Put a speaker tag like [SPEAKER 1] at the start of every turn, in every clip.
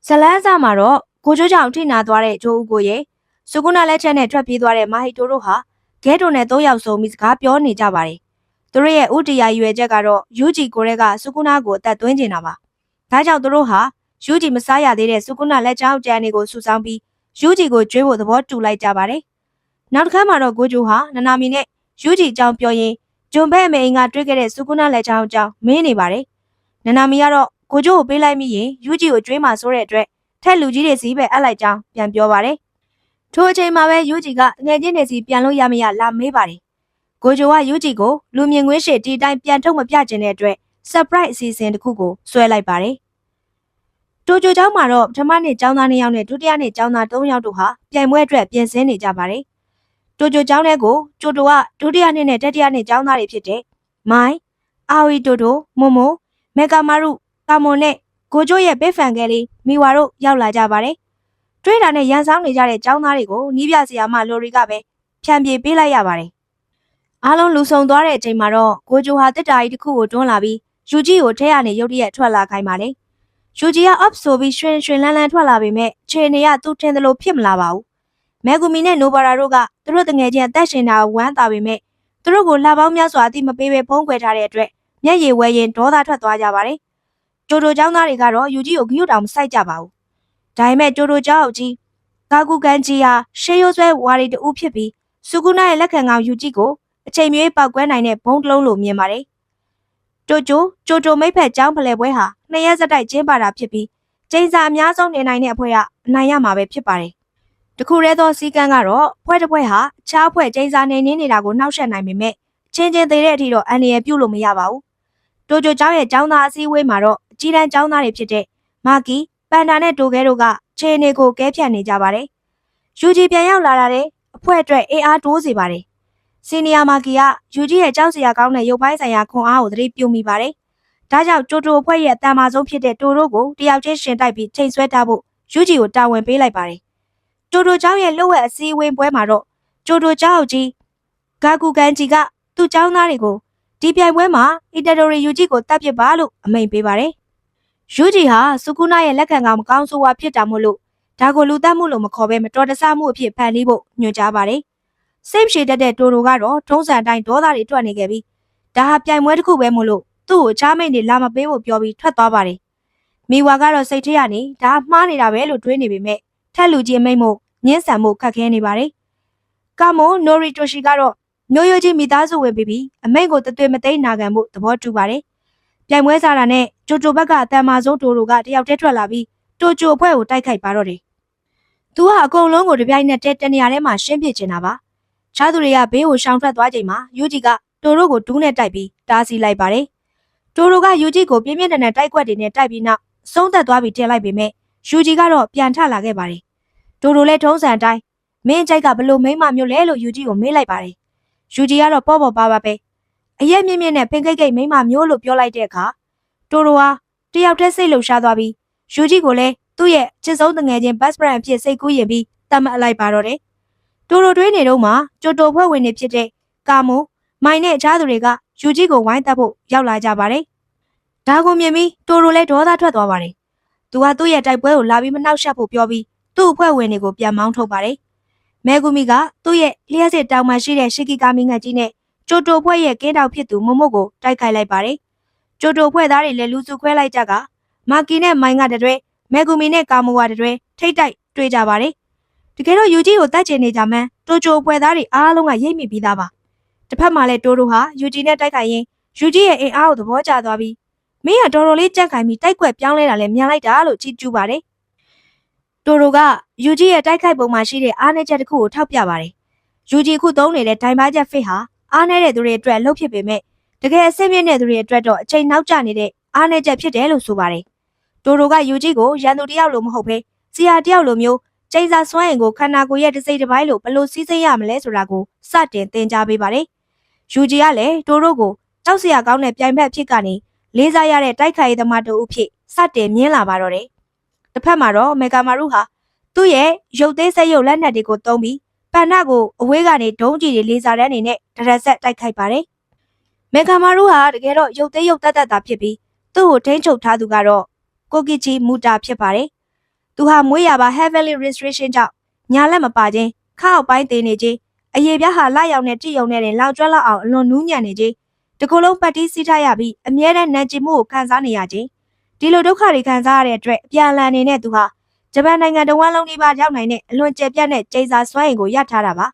[SPEAKER 1] ဇလန်းစာမှာတော့ကိုကျိုးကြောင့်ထိနာသွားတဲ့ဂျိုးဦးကိုရဲ့စုကုနာလက်ချက်နဲ့ထွက်ပြေးသွားတဲ့မာဟီတိုတို့ဟာဂဲတုံနဲ့၃ယောက်စုံပြီးစကားပြောနေကြပါတယ်။သူတို့ရဲ့ဥတီယာရွယ်ချက်ကတော့ယူဂျီကိုရဲကစုကုနာကိုအသက်သွင်းနေတာပါ။ဒါကြောင့်သူတို့ဟာယူဂျီမစားရသေးတဲ့စုကုနာလက်ချောင်းကြံတွေကိုစုဆောင်းပြီးယူဂျီကိုကျွေးဖို့သဘောတူလိုက်ကြပါတယ်။နောက်တစ်ခါမှာတော့ကိုကျိုးဟာနနာမီနဲ့ယူဂျီအကြောင်းပြောရင်းဂျွန်ဘဲအမေအိမ်ကတွေ့ခဲ့တဲ့စုကုနာလက်ချောင်းအကြောင်းမင်းနေပါတယ်။နနာမီကတော့ကိုကျိုးကိုပေးလိုက်မိရင်ယူဂျီကိုကျွေးမှဆိုတဲ့အတွက်ထက်လူကြီးတွေစီပဲအပ်လိုက်ကြောင်းပြန်ပြောပါတယ်။ထိုအချိန်မှာပဲယူဂျီကငယ်ချင်းတွေစီပြန်လို့ရမရလာမေးပါတယ်။ကိုဂျိုကယူဂျီကိုလူမြင်ကွင်းရှိဒီတိုင်းပြန်ထုတ်မပြချင်တဲ့အတွက် surprise အစီအစဉ်တစ်ခုကိုဆွဲလိုက်ပါတယ်။တိုဂျိုကျောင်းမှာတော့ပထမနေ့ကျောင်းသား2ယောက်နဲ့ဒုတိယနေ့ကျောင်းသား3ယောက်တို့ဟာပြိုင်ပွဲအတွက်ပြင်ဆင်နေကြပါတယ်။တိုဂျိုကျောင်းထဲကိုကျိုတိုကဒုတိယနေ့နဲ့တတိယနေ့ကျောင်းသားတွေဖြစ်တဲ့မိုင်းအာဝီတိုတိုမိုမိုမေကာမာရုကာမွန်နဲ့ကိုကျိုးရဲ့ပေးဖန်ကလေးမိဝါတို့ရောက်လာကြပါတယ်။တွေးတာနဲ့ရန်ဆောင်နေကြတဲ့ចောင်းသားတွေကိုနီးပြဆရာမလိုရီကပဲဖြန့်ပြေးပေးလိုက်ရပါတယ်။အားလုံးလူဆုံသွားတဲ့အချိန်မှာတော့ကိုကျိုးဟာတစ်တာကြီးတစ်ခုကိုတွန်းလာပြီးယူဂျီကိုထဲကနေရုတ်တရက်ထွက်လာခိုင်းပါတယ်။ယူဂျီက up ဆိုပြီးရွှင်ရွှင်လန်းလန်းထွက်လာပေမဲ့ခြေနေရသူ့ထင်သလိုဖြစ်မလာပါဘူး။မဲဂူမီနဲ့နိုဘာရာတို့ကသူတို့တငယ်ချင်းအသက်ရှင်တာဝမ်းသာပေမဲ့သူတို့ကိုလှပေါင်းများစွာအတိမပေးပဲဖုံးကွယ်ထားတဲ့အတွက်မျက်ရည်ဝဲရင်ဒေါသထွက်သွားကြပါတယ်။ကျိုတိုကျောင်းသားတွေကတော့ယူဂျီကိုဂရုတောင်မစိုက်ကြပါဘူး။ဒါပေမဲ့ကျိုတိုကျောင်းကြီးကာကူကန်ကြီးဟာရှေးရိုးဆွဲဝါရီတူဖြစ်ပြီးစုကုနာရဲ့လက်ခံကောင်ယူဂျီကိုအချိန်မြေပောက်ကွဲနိုင်တဲ့ဘုံတလုံးလိုမြင်ပါတယ်။ကျိုတိုမိတ်ဖက်ကျောင်းဖလှယ်ပွဲဟာ2ရက်ဆက်တိုက်ကျင်းပတာဖြစ်ပြီးကျင်းစာအများဆုံးနေနိုင်တဲ့အဖွဲ့ကအနိုင်ရမှာပဲဖြစ်ပါတယ်။တခုတည်းသောစီကန်းကတော့ဖွဲ့တစ်ဖွဲ့ဟာအခြားဖွဲ့ကျင်းစာနေနေတာကိုနှောက်ယှက်နိုင်ပေမဲ့ချင်းချင်းသေးတဲ့အထိတော့အန်ရယ်ပြုတ်လို့မရပါဘူး။တိုဂျိုကျောင်းရဲ့ကျောင်းသားအစည်းအဝေးမှာတော့ကြီးတန်းကျောင်းသားတွေဖြစ်တဲ့မာကီပန်တာနဲ့တိုခဲတို့ကခြေနေကိုကဲဖြတ်နေကြပါတယ်။ယူဂျီပြန်ရောက်လာတဲ့အဖွဲ့အတွက်အေးအားတိုးစေပါတယ်။စီနီယာမာကီကယူဂျီရဲ့ကျောင်းဆရာကောင်းတဲ့ရုပ်ပိုင်းဆိုင်ရာခွန်အားကိုသတိပြုမိပါတယ်။ဒါကြောင့်ကျိုတိုအဖွဲ့ရဲ့အတန်မာဆုံးဖြစ်တဲ့တိုတို့ကိုတယောက်ချင်းရှင်တိုက်ပြီးချိန်ဆွဲထားဖို့ယူဂျီကိုတာဝန်ပေးလိုက်ပါတယ်။တိုကျောင်းရဲ့လှုပ်ဝက်အစည်းအဝေးပွဲမှာတော့ကျိုတိုကျောင်းကြီးဂါကူကန်ဂျီကသူ့ကျောင်းသားတွေကိုဒီပြိုင်ပွဲမှာအီတာဒိုရီယူဂျီကိုတပ်ပစ်ပါလို့အမိန့်ပေးပါတယ်။ယူဂျီဟာစုကုနာရဲ့လက်ခံကောင်မကောင်းဆိုးဝါဖြစ်တာမို့လို့ဒါကိုလူသတ်မှုလို့မခေါ်ဘဲမတော်တဆမှုအဖြစ်ဖန်တီးဖို့ညွှန်ကြားပါတယ်။စိတ်ရှည်တတ်တဲ့တိုတိုကတော့ထုံးစံတိုင်းဒေါသတွေထွက်နေခဲ့ပြီးဒါဟာပြိုင်ပွဲတစ်ခုပဲမို့လို့သူ့ကိုချားမိတ်တွေလာမပေးဖို့ပြောပြီးထွက်သွားပါတယ်။မိဝါကတော့စိတ်ထဲကနေဒါမှားနေတာပဲလို့တွေးနေပေမဲ့ထက်လူကြီးမိတ်မို့ညှင်းဆန်မှုခက်ခဲနေပါတယ်။ကာမိုနိုရီတိုရှီကတော့မျိုးရိုးကြီးမိသားစုဝင်ပြီးအမိန့်ကိုတသွေးမသိမ်းနာခံမှုသဘောတူပါတယ်။ပြိုင်ပွဲစားတာနဲ့ကျိုဘက်ကအတန်မာဆုံးတိုကတယောက်တည်းထွက်လာပြီးတိုကျိုအဖွဲ့ကိုတိုက်ခိုက်ပါတော့တယ်။သူဟာအကုန်လုံးကိုတပြိုင်နက်တည်းတနေရာထဲမှာရှင်းပစ်ချင်တာပါ။ခြားသူတွေကဘေးကိုရှောင်ထွက်သွားချိန်မှာယူဂျီကတိုတို့ကိုဒူးနဲ့တိုက်ပြီးတားဆီးလိုက်ပါတယ်။တိုတို့ကယူဂျီကိုပြင်းပြင်းထန်ထန်တိုက်ကွက်တွေနဲ့တိုက်ပြီးနောက်ဆုံးသက်သွားပြီးတင်လိုက်ပေမဲ့ယူဂျီကတော့ပြန်ထလာခဲ့ပါတယ်။တိုလည်းထုံးစံတိုင်းမင်းကြိုက်ကဘလို့မိမမျိုးလဲလို့ယူဂျီကိုမေးလိုက်ပါတယ်။ယူဂျီကတော့ပေါ့ပါပဲအရက်မြင့်မြင့်နဲ့ပင်ကိတ်မိမမျိုးလို့ပြောလိုက်တဲ့အခါတိုဟာတယောက်တည်းစိတ်လှုပ်ရှားသွားပြီးယူဂျီကိုလည်းသူ့ရဲ့ချစ်ဆုံးတငယ်ချင်း best friend အဖြစ်စိတ်ကူးရင်ပြီးတတ်မှတ်လိုက်ပါတော့တယ်။တိုတွေးနေတော့မှကျိုတိုဖွဲ့ဝင်တွေဖြစ်တဲ့ကာမိုမိုင်နဲ့အခြားသူတွေကယူဂျီကိုဝိုင်းတက်ဖို့ရောက်လာကြပါတယ်။ဒါကိုမြင်ပြီးတိုလည်းဒေါသထွက်သွားပါတယ်။သူကသူ့ရဲ့တိုက်ပွဲကိုလာပြီးမနှောက်ယှက်ဖို့ပြောပြီးသူ့အဖွဲ့ဝင်တွေကိုပြန်မောင်းထုတ်ပါတယ်။မဲဂူမီကသူ့ရဲ့လျှက်စစ်တောင်မှရှိတဲ့ရှီကီကာမီငတ်ကြီးနဲ့ကျိုတိုဖွဲ့ရဲ့ကင်းတောက်ဖြစ်သူမမို့ကိုတိုက်ခိုက်လိုက်ပါတယ်။ကျိုတိုဖွဲ့သားတွေလည်းလူစုခွဲလိုက်ကြကမာကီနဲ့မိုင်ကတတွဲမဲဂူမီနဲ့ကာမိုဝါတတွဲထိတ်တိုက်တွေ့ကြပါတယ်။တကယ်တော့ယူဂျီကိုတိုက်ချင်နေကြမှန်းတိုကျိုဖွဲ့သားတွေအားလုံးကရိပ်မိပြီးသားပါ။တစ်ဖက်မှာလည်းတိုဟာယူဂျီနဲ့တိုက်ခိုက်ရင်ယူဂျီရဲ့အင်အားကိုသဘောကျသွားပြီးမင်းကတော်တော်လေးကြက်ခိုင်ပြီးတိုက်ခွက်ပြောင်းလဲတာလည်းမြန်လိုက်တာလို့ကြည်ကျူးပါတယ်။တိုကယူဂျီရဲ့တိုက်ခိုက်ပုံမှာရှိတဲ့အားနည်းချက်တစ်ခုကိုထောက်ပြပါတယ်။ယူဂျီခုသုံးနေတဲ့ဒိုင်ဘာချက်ဖိတ်ဟာအားနည်းတဲ့သူတွေအတွက်လှုပ်ဖြစ်ပေမဲ့တကယ်အဆင့်မြင့်တဲ့သူတွေအတွက်တော့အချိန်နောက်ကျနေတဲ့အားနည်းချက်ဖြစ်တယ်လို့ဆိုပါတယ်။တိုကယူဂျီကိုရန်သူတယောက်လိုမဟုတ်ဘဲဆရာတယောက်လိုမျိုးကျိန်းစာစွမ်းရင်ကိုခန္ဓာကိုယ်ရဲ့တစ်စိတ်တစ်ပိုင်းလိုဘယ်လိုစီးစိမ်ရမလဲဆိုတာကိုစတင်သင်ကြားပေးပါတယ်။ယူဂျီကလည်းတိုကိုကြောက်စရာကောင်းတဲ့ပြိုင်ဘက်ဖြစ်ကနေလေးစားရတဲ့တိုက်ခိုက်ရေးသမားတို့အဖြစ်စတင်မြင်လာပါတော့တယ်။တစ်ဖက်မှာတော့မေကာမာရုဟာသူ့ရဲ့ရုပ်သေးဆက်ရုပ်လက်နက်တွေကိုသုံးပြီးပန်နာကိုအဝေးကနေဒုံးကျည်တွေလေးစားတဲ့အနေနဲ့ဒရက်ဆက်တိုက်ခိုက်ပါတယ်။မေကာမာရုဟာတကယ်တော့ရုပ်သေးရုပ်တတ်တာဖြစ်ပြီးသူ့ကိုထိန်းချုပ်ထားသူကတော့ကိုကီချီမူတာဖြစ်ပါတယ် သူဟာမွေးရပါ heavily restriction ကြောင့်ညာလက်မပါခြင်းခါအောက်ပိုင်းတင်နေခြင်းအရေပြားဟာလာရောက်နဲ့တိယုံနဲ့တင်လောင်ကျွမ်းလောက်အောင်အလွန်နူးညံ့နေခြင်းတကူလုံးပတ်တီးစီးထားရပြီးအမြဲတမ်းနံကျင်မှုကိုခံစားနေရခြင်းဒီလိုဒုက္ခတွေခံစားရတဲ့အတွက်အပြန်အလှန်နေတဲ့သူဟာဂျပန်နိုင်ငံတဝန်းလုံးဒီပါရောက်နိုင်တဲ့အလွန်ကျယ်ပြန့်တဲ့ကျိန်စာစွမ်းအင်ကိုရထားတာပါ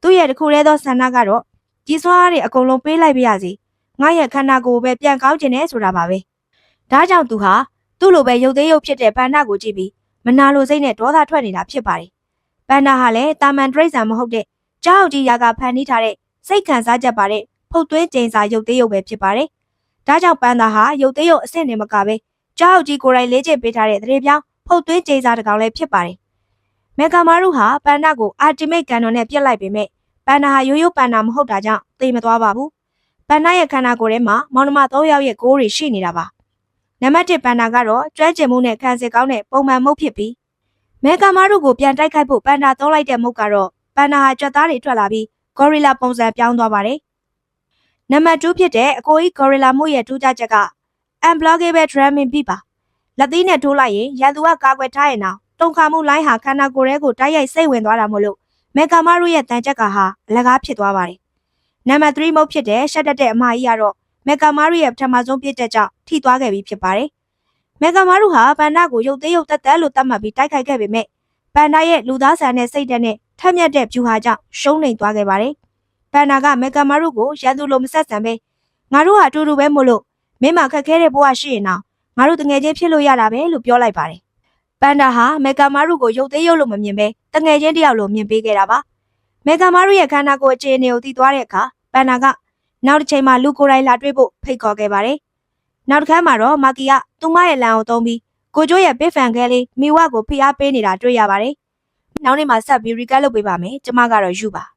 [SPEAKER 1] သူ့ရဲ့တခုတည်းသောဆန္ဒကတော့ကြီးစွားတဲ့အကုန်လုံးပေးလိုက်ပါရစေငါရဲ့ခန္ဓာကိုယ်ပဲပြန်ကောင်းကျင်နေဆိုတာပါပဲဒါကြောင့်သူဟာသူ့လိုပဲရုပ်သေးရုပ်ဖြစ်တဲ့ပန္နာကိုကြည့်ပြီးမနာလိုစိတ်နဲ့ဒေါသထွက်နေတာဖြစ်ပါတယ်ပန္နာဟာလည်းတာမန်တရိတ်ဆန်မဟုတ်တဲ့ကြောက်ကြီးရာကဖန်တီးထားတဲ့စိတ်ခံစားချက်ပါတဲ့ဖုတ်သွင်းကျိန်စာရုပ်သေးရုပ်ပဲဖြစ်ပါတယ်ဒါကြောင့်ပန္နာဟာရုပ်သေးရုပ်အဆင့်နဲ့မကပဲကြောက်ကြီးကိုယ်တိုင်လေ့ကျင့်ပေးထားတဲ့တရေပြောင်းဖုတ်သွင်းကျိန်စာတစ်ကောင်လည်းဖြစ်ပါတယ်မေကာမာရုဟာပန္နာကိုအာတီမိတ်ကန်တော်နဲ့ပြစ်လိုက်ပေမဲ့ပန္နာဟာရိုးရိုးပန္နာမဟုတ်တာကြောင့်သိမသွားပါဘူးပန္နာရဲ့ခန္ဓာကိုယ်ထဲမှာမောင်နှမ၃ယောက်ရဲ့ကိုယ်တွေရှိနေတာပါနံပါတ်1ပန္နာကတော့ကျွမ်းကျင်မှုနဲ့ခံစစ်ကောင်းတဲ့ပုံမှန်မုတ်ဖြစ်ပြီးမေကာမာရုကိုပြန်တိုက်ခိုက်ဖို့ပန္နာသုံးလိုက်တဲ့မုတ်ကတော့ပန္နာဟာကြွက်သားတွေထွက်လာပြီးဂေါ်ရီလာပုံစံပြောင်းသွားပါတယ်နံပါတ်2ဖြစ်တဲ့အကိုကြီးဂေါ်ရီလာမှုရဲ့ထူးခြားချက်က unblockable drumming beat ပါလက်သီးနဲ့ထိုးလိုက်ရင်ရန်သူကကာကွယ်ထားရင်တော့တုံခါမှုလိုင်းဟာခန္ဓာကိုယ်ထဲကိုတိုက်ရိုက်စိတ်ဝင်သွားတာမို့လို့မေကာမာရုရဲ့တန်ချက်ကဟာအလကားဖြစ်သွားပါတယ်နံပါတ်3မုတ်ဖြစ်တဲ့ရှက်တက်တဲ့အမကြီးကတော့မေကာမာရုရဲ့ပထမဆုံးပြည့်ချက်ကြောင့်ထိသွားခဲ့ပြီးဖြစ်ပါတယ်မေကာမာရုဟာပန္နာကိုရုပ်သေးရုပ်သက်သက်လို့သတ်မှတ်ပြီးတိုက်ခိုက်ခဲ့ပေမဲ့ပန္နာရဲ့လူသားဆန်တဲ့စိတ်ဓာတ်နဲ့ထက်မြက်တဲ့ဗျူဟာကြောင့်ရှုံးနိမ့်သွားခဲ့ပါတယ်ပန္နာကမေကာမာရုကိုရန်သူလိုမဆက်ဆံပဲငါတို့ဟာအတူတူပဲမို့လို့မင်းမခက်ခဲတဲ့ဘဝရှိရင်တော့ငါတို့တငယ်ချင်းဖြစ်လို့ရတာပဲလို့ပြောလိုက်ပါတယ်ပန္နာဟာမေကာမာရုကိုရုပ်သေးရုပ်လို့မမြင်ပဲတငယ်ချင်းတယောက်လိုမြင်ပေးခဲ့တာပါမေကာမာရုရဲ့ခန္ဓာကိုယ်အခြေအနေကိုသိသွားတဲ့အခါပန္နာကနောက်တစ်ချိန်မှာလူကိုယ်တိုင်လာတွေ့ဖို့ဖိတ်ခေါ်ခဲ့ပါတယ်နောက်တစ်ခါမှာတော့မာကီကသူမရဲ့လမ်းကိုသုံးပြီးကိုကျိုးရဲ့ပစ်ဖန်ခဲလေးမိဝကိုဖိအားပေးနေတာတွေ့ရပါတယ်နောက်နေ့မှာဆက်ပြီး recap လုပ်ပေးပါမယ်ကျမကတော့ယူပါ